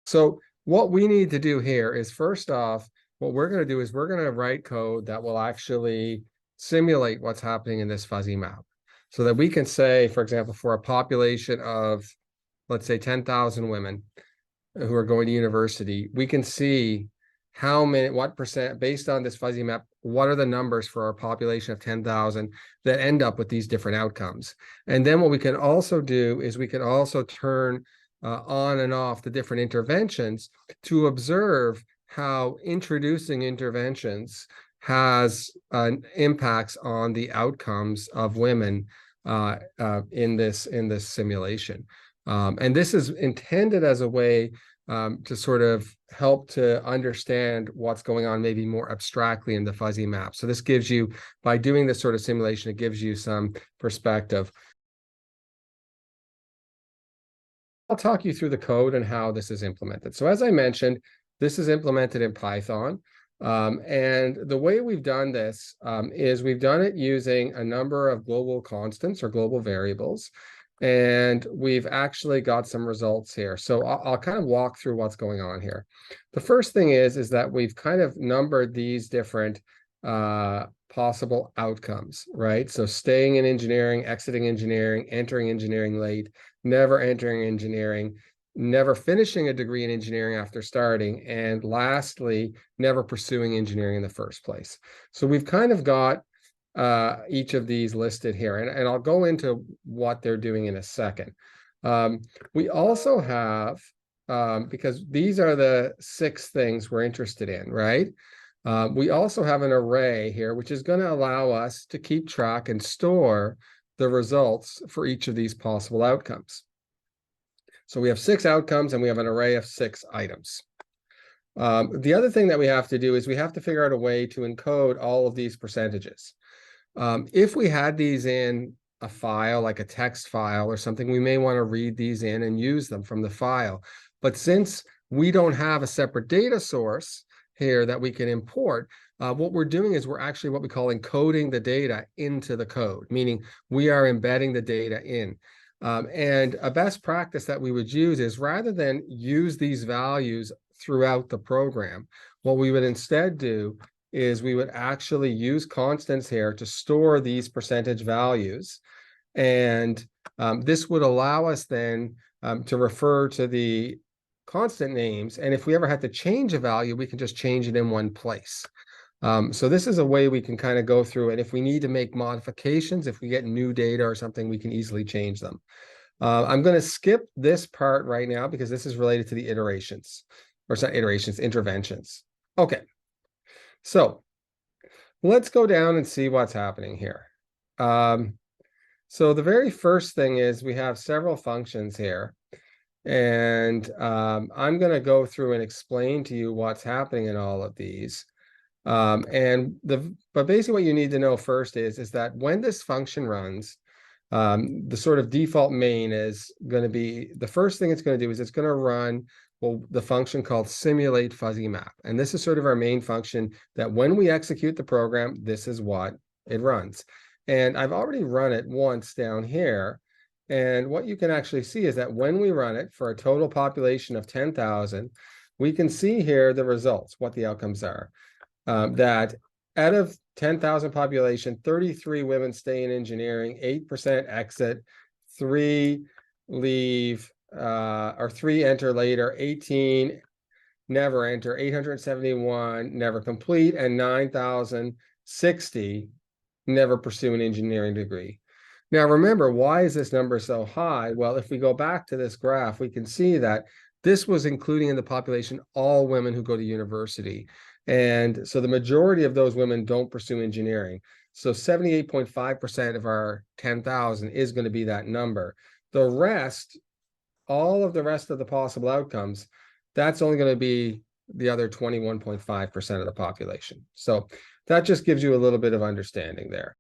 So what we need to do here is, first off, what we're going to do is we're going to write code that will actually simulate what's happening in this fuzzy map, so that we can say, for example, for a population of, let's say, 10,000 women who are going to university, we can see how many, what percent, based on this fuzzy map, what are the numbers for our population of 10,000 that end up with these different outcomes. And then what we can also do is we can also turn on and off the different interventions to observe how introducing interventions has impacts on the outcomes of women in this simulation. And this is intended as a way to sort of help to understand what's going on maybe more abstractly in the fuzzy map. So this gives you, by doing this sort of simulation, it gives you some perspective. I'll talk you through the code and how this is implemented. So as I mentioned, this is implemented in Python. And the way we've done this is we've done it using a number of global constants or global variables. And we've actually got some results here. So I'll kind of walk through what's going on here. The first thing is that we've kind of numbered these different possible outcomes, right? So staying in engineering, exiting engineering, entering engineering late, never entering engineering, never finishing a degree in engineering after starting, and lastly, never pursuing engineering in the first place. So we've kind of got each of these listed here, and I'll go into what they're doing in a second. We also have, because these are the 6 things we're interested in, right? We also have an array here, which is going to allow us to keep track and store the results for each of these possible outcomes. So we have 6 outcomes and we have an array of 6 items. The other thing that we have to do is we have to figure out a way to encode all of these percentages. If we had these in a file, like a text file or something, we may want to read these in and use them from the file. But since we don't have a separate data source here that we can import, what we're doing is we're actually what we call encoding the data into the code, meaning we are embedding the data in. And a best practice that we would use is, rather than use these values throughout the program, what we would instead do is we would actually use constants here to store these percentage values. And this would allow us then to refer to the constant names. And if we ever had to change a value, we can just change it in one place. So this is a way we can kind of go through it. If we need to make modifications, if we get new data or something, we can easily change them. I'm going to skip this part right now because this is related to the iterations, or it's not iterations, interventions. Okay. So let's go down and see what's happening here. So the very first thing is we have several functions here. And I'm going to go through and explain to you what's happening in all of these. But basically what you need to know first is that when this function runs, the sort of default main is going to be, the first thing it's going to do is it's going to run the function called simulate fuzzy map. And this is sort of our main function that when we execute the program, this is what it runs. And I've already run it once down here. And what you can actually see is that when we run it for a total population of 10,000, we can see here the results, what the outcomes are. That out of 10,000 population, 33 women stay in engineering, 8% exit, 3 leave, or 3 enter later, 18 never enter, 871 never complete, and 9,060 never pursue an engineering degree. Now, remember, why is this number so high? Well, if we go back to this graph, we can see that this was including in the population all women who go to university. And so the majority of those women don't pursue engineering. So 78.5% of our 10,000 is going to be that number. The rest, all of the rest of the possible outcomes, that's only going to be the other 21.5% of the population. So that just gives you a little bit of understanding there.